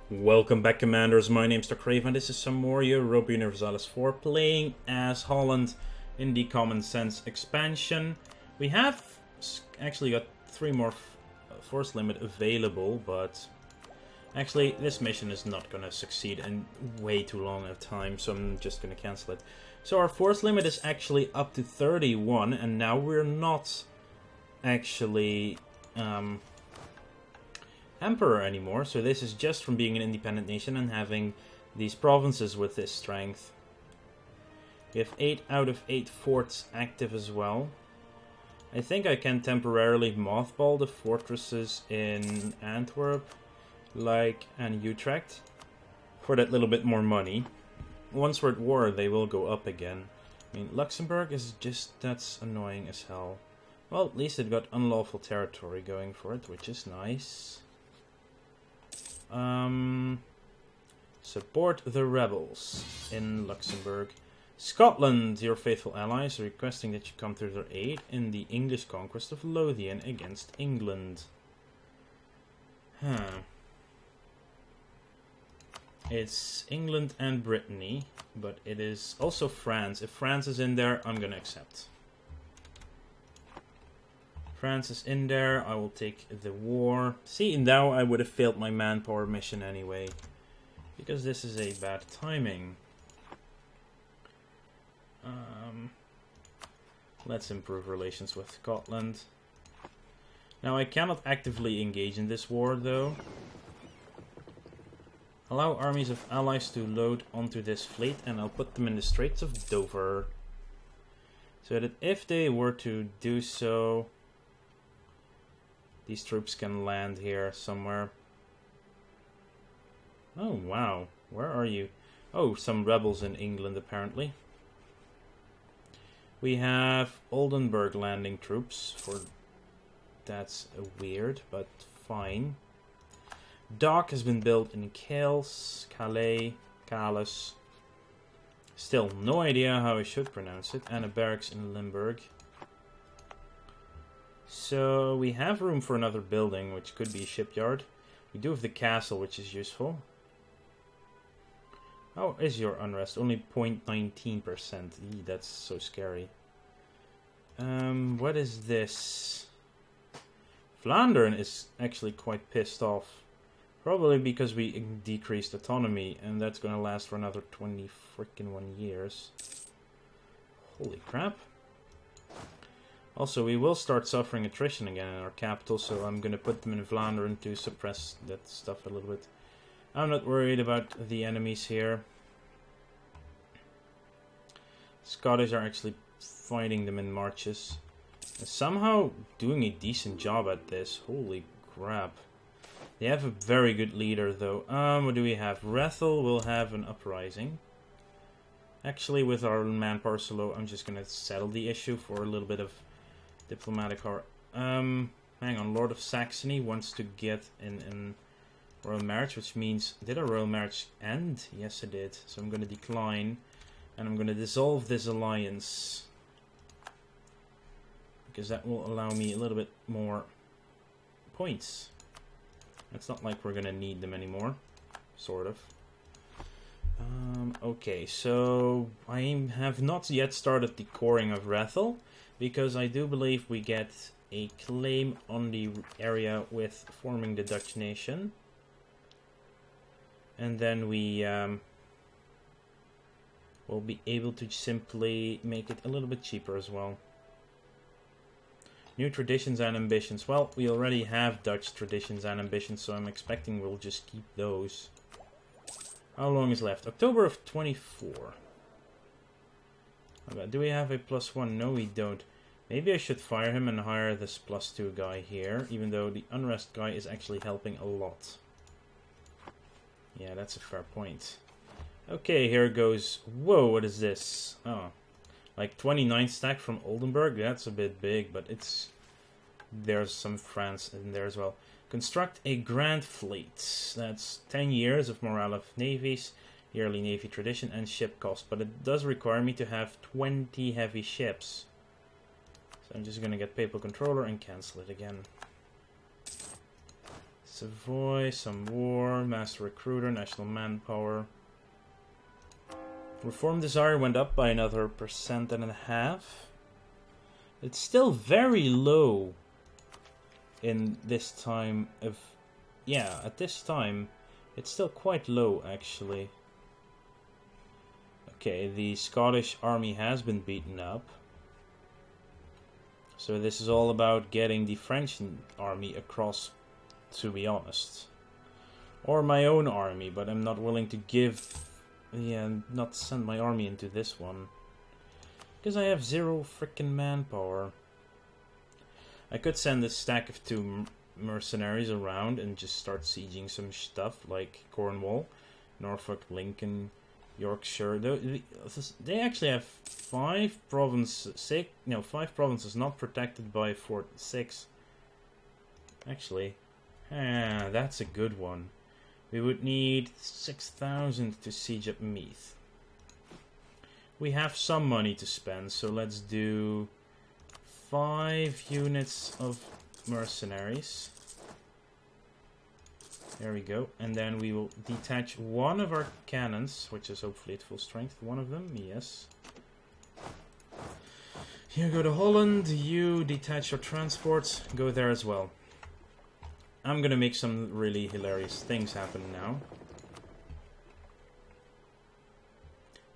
Welcome back, Commanders. My name's Dr. Craven. This is some more Europa Universalis 4 playing as Holland in the Common Sense expansion. We have actually got 3 more force limit available, but actually this mission is not going to succeed in way too long of time, so I'm just going to cancel it. So our force limit is actually up to 31, and now we're not actually emperor anymore, so this is just from being an independent nation and having these provinces with this strength. We have 8 out of 8 forts active as well. I think I can temporarily mothball the fortresses in Antwerp, and Utrecht for that little bit more money. Once we're at war, they will go up again. I mean, Luxembourg is that's annoying as hell. Well, at least it got unlawful territory going for it, which is nice. Support the rebels in Luxembourg. Scotland, your faithful allies, are requesting that you come to their aid in the English conquest of Lothian against England. It's England and Brittany, but it is also France. If France is in there, I'm gonna accept. France is in there, I will take the war. See, now I would have failed my manpower mission anyway, because this is a bad timing. Let's improve relations with Scotland. Now I cannot actively engage in this war though. Allow armies of allies to load onto this fleet and I'll put them in the Straits of Dover. So that if they were to do so, these troops can land here somewhere. Oh, wow. Where are you? Oh, some rebels in England, apparently. We have Oldenburg landing troops. That's weird, but fine. Dock has been built in Calais. Still, no idea how I should pronounce it. And a barracks in Limburg. So we have room for another building, which could be a shipyard. We do have the castle, which is useful. How is your unrest? Only 0.19%. That's so scary. What is this? Flandern is actually quite pissed off. Probably because we decreased autonomy, and that's going to last for another 20 freaking 1 years. Holy crap. Also, we will start suffering attrition again in our capital, so I'm going to put them in Vlaanderen to suppress that stuff a little bit. I'm not worried about the enemies here. Scottish are actually fighting them in marches. And somehow doing a decent job at this. Holy crap. They have a very good leader, though. What do we have? Rethel will have an uprising. Actually, with our manpower so low, I'm just going to settle the issue for a little bit of diplomatic power. Hang on, Lord of Saxony wants to get in royal marriage, which means, did our royal marriage end? Yes, it did. So I'm going to decline, and I'm going to dissolve this alliance, because that will allow me a little bit more points. It's not like we're going to need them anymore, sort of. Okay, so I have not yet started the coring of Rethel, because I do believe we get a claim on the area with forming the Dutch nation. And then we will be able to simply make it a little bit cheaper as well. New traditions and ambitions. Well, we already have Dutch traditions and ambitions, so I'm expecting we'll just keep those. How long is left? October of 24. Okay, do we have a +1? No, we don't. Maybe I should fire him and hire this +2 guy here, even though the unrest guy is actually helping a lot. Yeah, that's a fair point. Okay, here goes. Whoa, what is this? Oh, like 29 stack from Oldenburg. That's a bit big, but there's some France in there as well. Construct a grand fleet. That's 10 years of morale of navies, yearly navy tradition, and ship cost. But it does require me to have 20 heavy ships. So I'm just going to get Papal Controller and cancel it again. Savoy, some war. manpower, master recruiter, national manpower. Reform desire went up by another 1.5%. It's still very low in this time of... Yeah, at this time, it's still quite low, actually. Okay, the Scottish army has been beaten up. So this is all about getting the French army across, to be honest. Or my own army, but I'm not willing to give... Yeah, not send my army into this one. Because I have 0 frickin' manpower. I could send a stack of 2 mercenaries around and just start sieging some stuff like Cornwall, Norfolk, Lincoln, Yorkshire. They actually have 5 provinces. 5 provinces not protected by Fort 6. Actually, that's a good one. We would need 6,000 to siege up Meath. We have some money to spend, so let's do 5 units of mercenaries. There we go. And then we will detach one of our cannons, which is hopefully at full strength. One of them, yes. You go to Holland, you detach your transports, go there as well. I'm gonna make some really hilarious things happen now.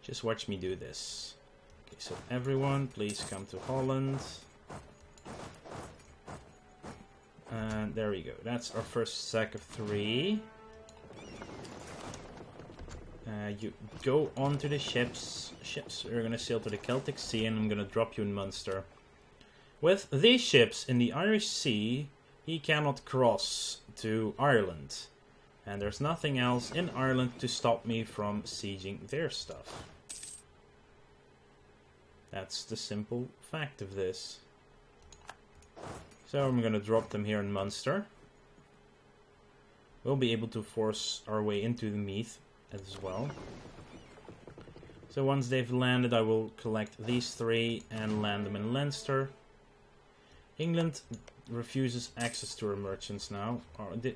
Just watch me do this. Okay, so everyone, please come to Holland. And there we go. That's our first sack of 3. You go onto the ships. We're gonna sail to the Celtic Sea, and I'm gonna drop you in Munster. With these ships in the Irish Sea, he cannot cross to Ireland. And there's nothing else in Ireland to stop me from sieging their stuff. That's the simple fact of this. So I'm going to drop them here in Munster. We'll be able to force our way into the Meath as well. So once they've landed, I will collect these 3 and land them in Leinster. England refuses access to our merchants now.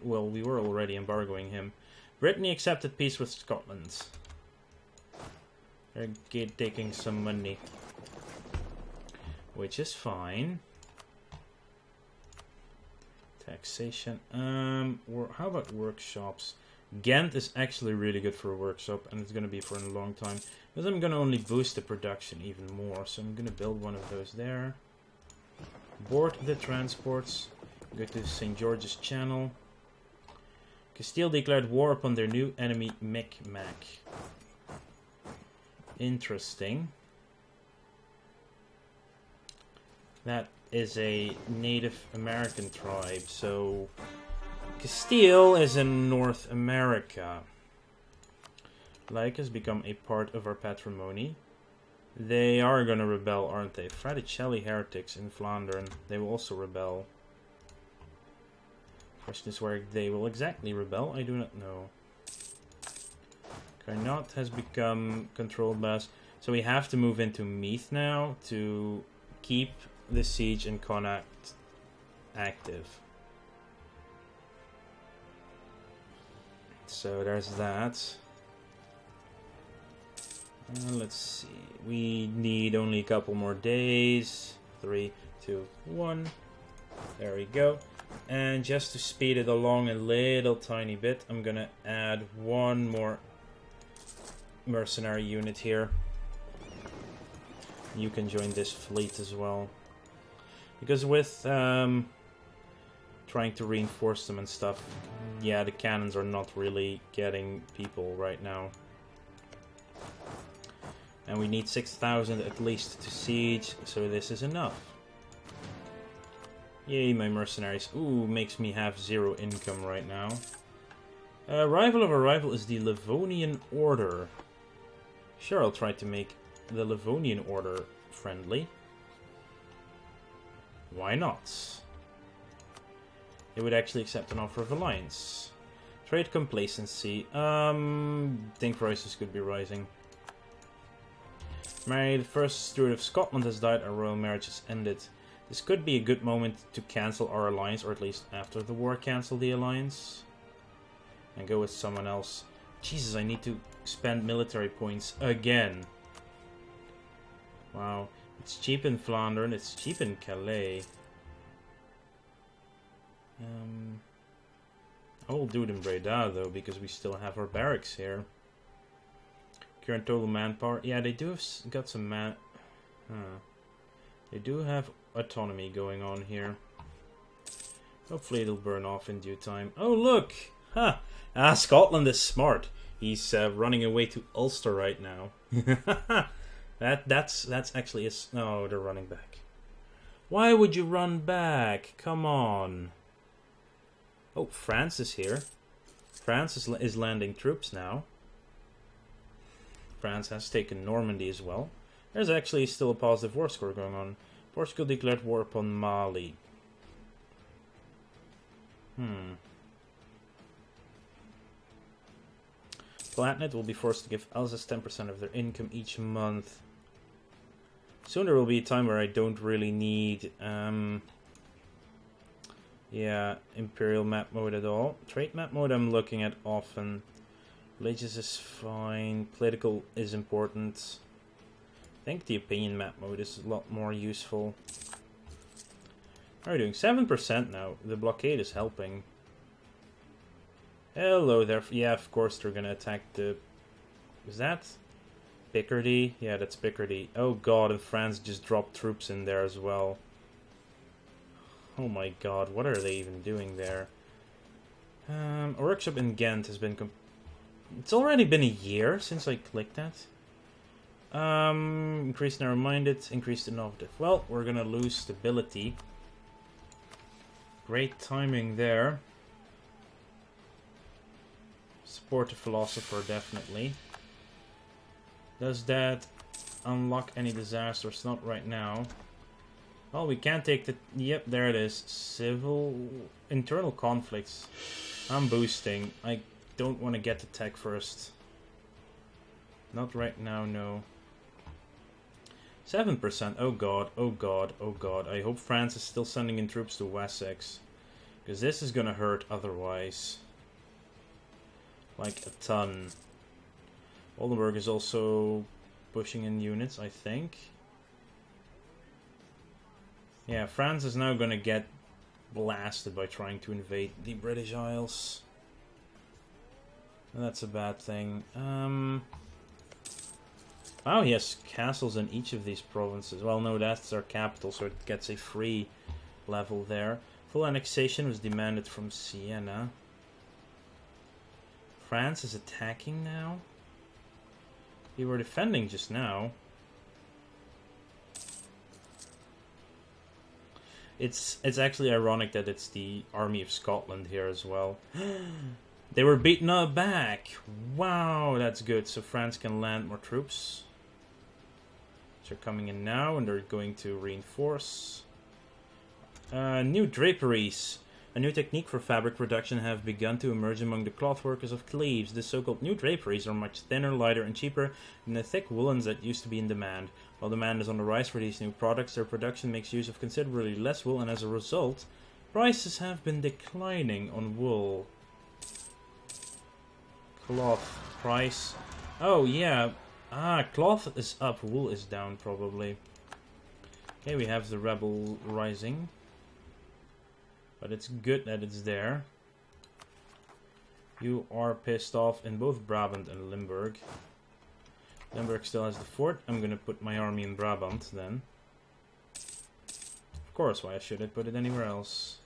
Well, we were already embargoing him. Brittany accepted peace with Scotland. They're taking some money, which is fine. Taxation. How about workshops? Ghent is actually really good for a workshop, and it's going to be for a long time. Because I'm going to only boost the production even more, so I'm going to build one of those there. Board the transports. Go to St. George's Channel. Castile declared war upon their new enemy, Micmac. Interesting. That is a Native American tribe, so Castile is in North America. Like has become a part of our patrimony. They are gonna rebel, aren't they? Fraticelli heretics in Flandern. They will also rebel. Question is where they will exactly rebel. I do not know. Carnot has become controlled by us. So we have to move into Meath now to keep the siege in Connacht active. So there's that. Let's see. We need only a couple more days. 3, 2, 1. There we go. And just to speed it along a little tiny bit, I'm gonna add one more mercenary unit here. You can join this fleet as well. Because with trying to reinforce them and stuff, yeah, the cannons are not really getting people right now. And we need 6,000 at least to siege, so this is enough. Yay, my mercenaries. Ooh, makes me have 0 income right now. Rival of a rival is the Livonian Order. Sure, I'll try to make the Livonian Order friendly. Why not? They would actually accept an offer of alliance. Trade complacency. Think prices could be rising. Mary, the first Steward of Scotland, has died. Our royal marriage has ended. This could be a good moment to cancel our alliance, or at least after the war cancel the alliance. and go with someone else. Jesus, I need to spend military points again. Wow. It's cheap in Flanders, and it's cheap in Calais. I will do it in Breda, though, because we still have our barracks here. Current total manpower. Yeah, they do have got some They do have autonomy going on here. Hopefully it'll burn off in due time. Oh, look! Ha! Ah, Scotland is smart. He's running away to Ulster right now. That's actually a... No, they're running back. Why would you run back? Come on. Oh, France is here. France is landing troops now. France has taken Normandy as well. There's actually still a positive war score going on. Portugal declared war upon Mali. Palatinate will be forced to give Alsace 10% of their income each month. Soon there will be a time where I don't really need Imperial map mode at all. Trade map mode I'm looking at often. Religious is fine. Political is important. I think the opinion map mode is a lot more useful. How are we doing? 7% now. The blockade is helping. Hello there. Yeah, of course they're gonna attack the... Is that Picardy? Yeah, that's Picardy. Oh god, and France just dropped troops in there as well. Oh my god, what are they even doing there? A workshop in Ghent has been... It's already been a year since I clicked that. Increased narrow-minded, increased innovative. Well, we're gonna lose stability. Great timing there. Support the philosopher, definitely. Does that unlock any disasters? Not right now. Well, we can't take the... Yep, there it is. Civil... Internal conflicts. I'm boosting. I don't want to get the tech first. Not right now, no. 7%. Oh god, oh god, oh god. I hope France is still sending in troops to Wessex. Because this is gonna hurt otherwise. Like a ton. Oldenburg is also pushing in units, I think. Yeah, France is now gonna get blasted by trying to invade the British Isles. That's a bad thing. Oh, he has castles in each of these provinces. Well, no, that's their capital, so it gets a free level there. Full annexation was demanded from Siena. France is attacking now. We were defending just now. It's actually ironic that it's the army of Scotland here as well. They were beaten back. Wow, that's good. So France can land more troops. They're coming in now, and they're going to reinforce. New draperies. A new technique for fabric production have begun to emerge among the cloth workers of Cleves. The so-called new draperies are much thinner, lighter, and cheaper than the thick woolens that used to be in demand. While demand is on the rise for these new products, their production makes use of considerably less wool, and as a result, prices have been declining on wool. Cloth price. Oh, yeah. Ah, cloth is up, wool is down, probably. Okay, we have the rebel rising. But it's good that it's there. You are pissed off in both Brabant and Limburg. Limburg still has the fort. I'm gonna put my army in Brabant then. Of course, why should I put it anywhere else?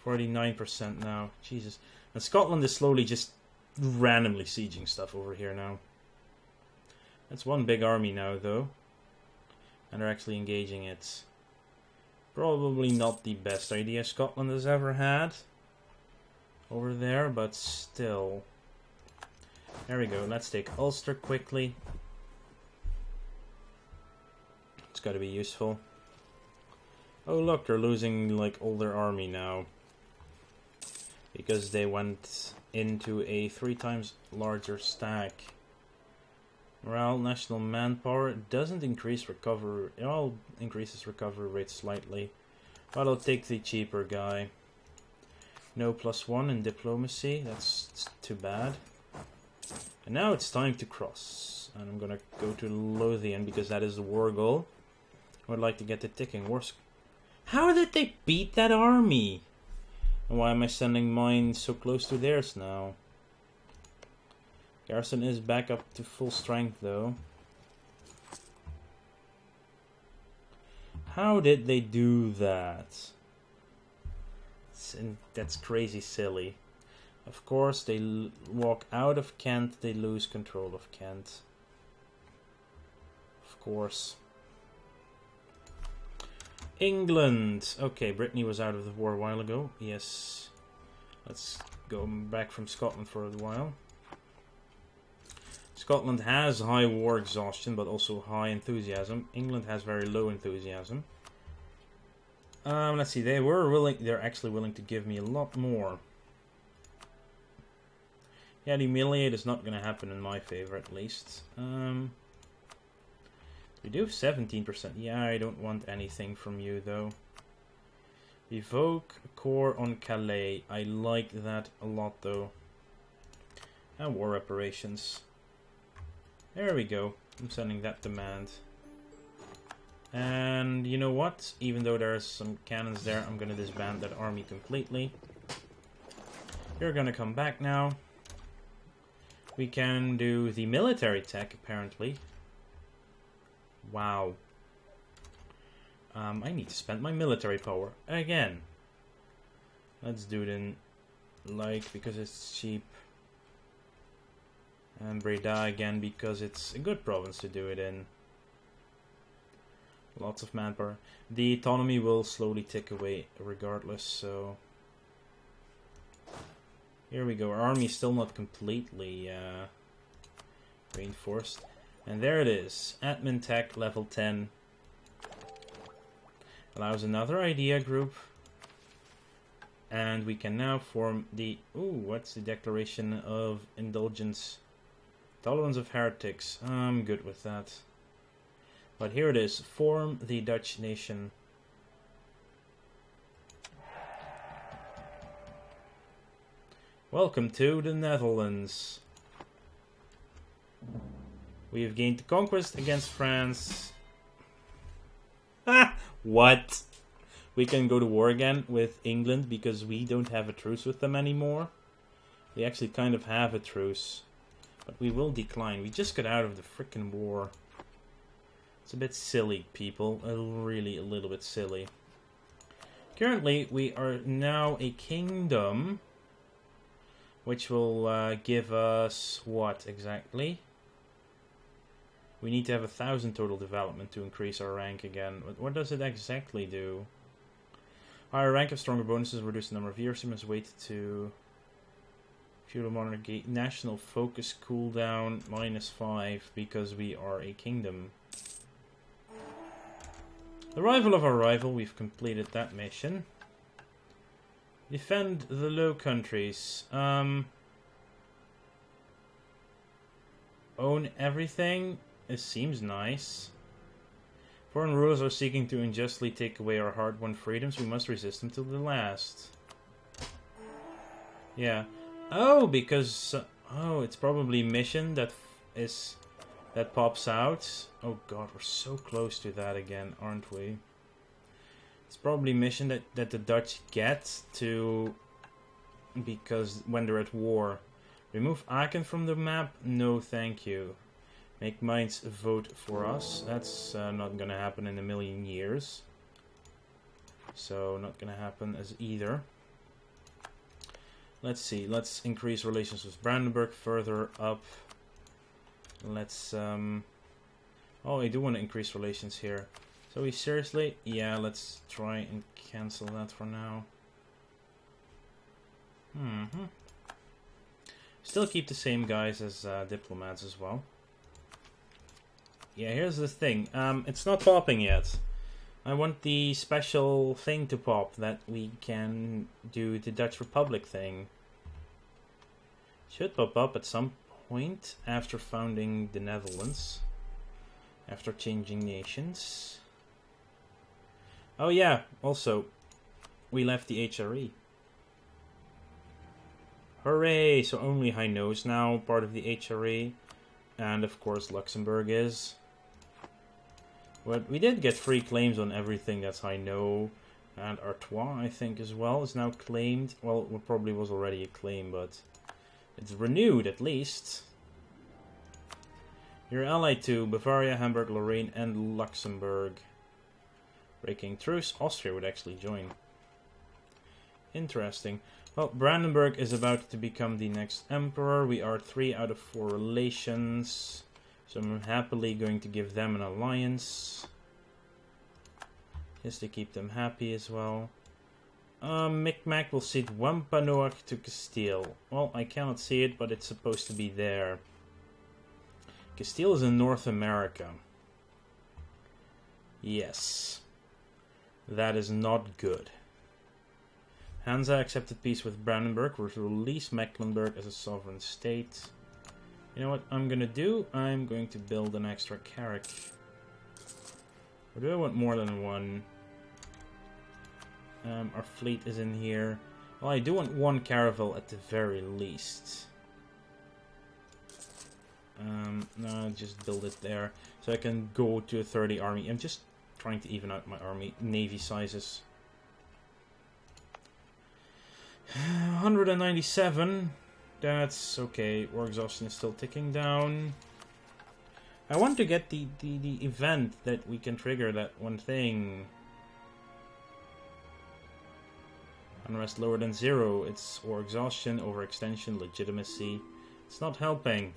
49% now. Jesus. And Scotland is slowly just randomly sieging stuff over here now. That's one big army now, though. And they're actually engaging it. Probably not the best idea Scotland has ever had over there, but still. There we go. Let's take Ulster quickly. It's got to be useful. Oh look, they're losing like all their army now. Because they went into a 3 times larger stack. Morale, national manpower doesn't increase recovery. It all increases recovery rate slightly. But I'll take the cheaper guy. No +1 in diplomacy. That's too bad. And now it's time to cross. And I'm gonna go to Lothian because that is the war goal. I would like to get the ticking wars. How did they beat that army? And why am I sending mine so close to theirs now? Garrison is back up to full strength though. How did they do that? That's crazy silly. Of course, they walk out of Kent, they lose control of Kent. Of course. England. Okay, Brittany was out of the war a while ago. Yes. Let's go back from Scotland for a while. Scotland has high war exhaustion, but also high enthusiasm. England has very low enthusiasm. Let's see. They're actually willing to give me a lot more. Yeah, the humiliate is not going to happen in my favor, at least. We do have 17%. Yeah, I don't want anything from you, though. Evoke core on Calais. I like that a lot, though. And war reparations. There we go. I'm sending that demand. And you know what? Even though there's some cannons there, I'm going to disband that army completely. You're going to come back now. We can do the military tech, apparently. Wow. I need to spend my military power again. Let's do it in, like, because it's cheap. And Breda again, because it's a good province to do it in. Lots of manpower. The autonomy will slowly tick away regardless, so... Here we go. Our army is still not completely reinforced. And there it is. Admin Tech level 10. Allows another idea group. And we can now form the... Ooh, what's the Declaration of Indulgence? Tolerance of heretics. I'm good with that. But here it is. Form the Dutch nation. Welcome to the Netherlands. We have gained the conquest against France. Ah! What? We can go to war again with England because we don't have a truce with them anymore. We actually kind of have a truce. But we will decline. We just got out of the frickin' war. It's a bit silly, people. Really a little bit silly. Currently, we are now a kingdom. Which will give us what exactly? We need to have 1,000 total development to increase our rank again. What does it exactly do? Higher rank of stronger bonuses, reduce the number of years. You must wait to feudal monarchy. National focus cooldown -5 because we are a kingdom. The rival of our rival. We've completed that mission. Defend the Low Countries. Own everything. It seems nice. Foreign rulers are seeking to unjustly take away our hard-won freedoms. We must resist them till the last. Yeah. Oh, because... oh, it's probably mission that pops out. Oh god, we're so close to that again, aren't we? It's probably mission that the Dutch get to... because when they're at war. Remove Aachen from the map? No, thank you. Make Mainz vote for us. That's not gonna happen in a million years. So, not gonna happen as either. Let's see. Let's increase relations with Brandenburg further up. Let's... oh, I do want to increase relations here. So we seriously? Yeah, let's try and cancel that for now. Still keep the same guys as diplomats as well. Yeah, here's the thing. It's not popping yet. I want the special thing to pop that we can do the Dutch Republic thing. Should pop up at some point after founding the Netherlands. After changing nations. Oh yeah, also, we left the HRE. Hooray! So only Hainaut is now part of the HRE. And of course Luxembourg is. But we did get free claims on everything that's Hainaut. And Artois, I think, as well, is now claimed. Well, it probably was already a claim, but it's renewed at least. You're allied to Bavaria, Hamburg, Lorraine, and Luxembourg. Breaking truce. Austria would actually join. Interesting. Well, Brandenburg is about to become the next emperor. We are 3 out of 4 relations. So I'm happily going to give them an alliance. Just to keep them happy as well. Micmac will cede Wampanoag to Castile. Well, I cannot see it, but it's supposed to be there. Castile is in North America. Yes. That is not good. Hansa accepted peace with Brandenburg, which will release Mecklenburg as a sovereign state. You know what I'm gonna do? I'm going to build an extra carrack. Or do I want more than one? Our fleet is in here. Well, I do want one caravel at the very least. No, just build it there. So I can go to a 30 army. I'm just trying to even out my army navy sizes. 197. That's okay. War exhaustion is still ticking down. I want to get the event that we can trigger that one thing. Unrest lower than 0. It's war exhaustion, overextension, legitimacy. It's not helping.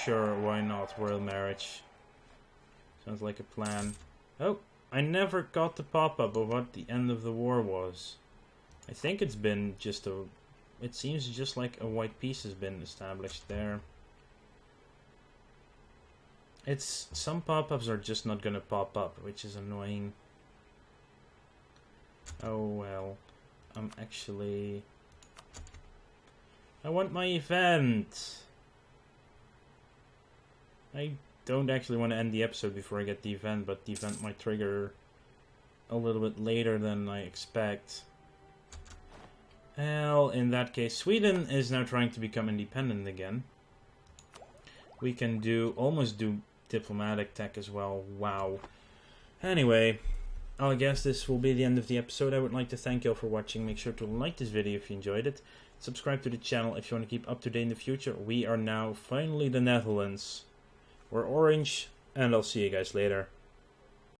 Sure, why not? Royal marriage. Sounds like a plan. Oh, I never got the pop-up of what the end of the war was. I think it's been just a... It seems just like a white peace has been established there. It's... Some pop-ups are just not gonna pop up, which is annoying. Oh well. I'm actually... I want my event! I don't actually want to end the episode before I get the event, but the event might trigger a little bit later than I expect. Well, in that case, Sweden is now trying to become independent again. We can almost do diplomatic tech as well. Wow. Anyway, I guess this will be the end of the episode. I would like to thank you all for watching. Make sure to like this video if you enjoyed it. Subscribe to the channel if you want to keep up to date in the future. We are now finally the Netherlands. We're orange, and I'll see you guys later.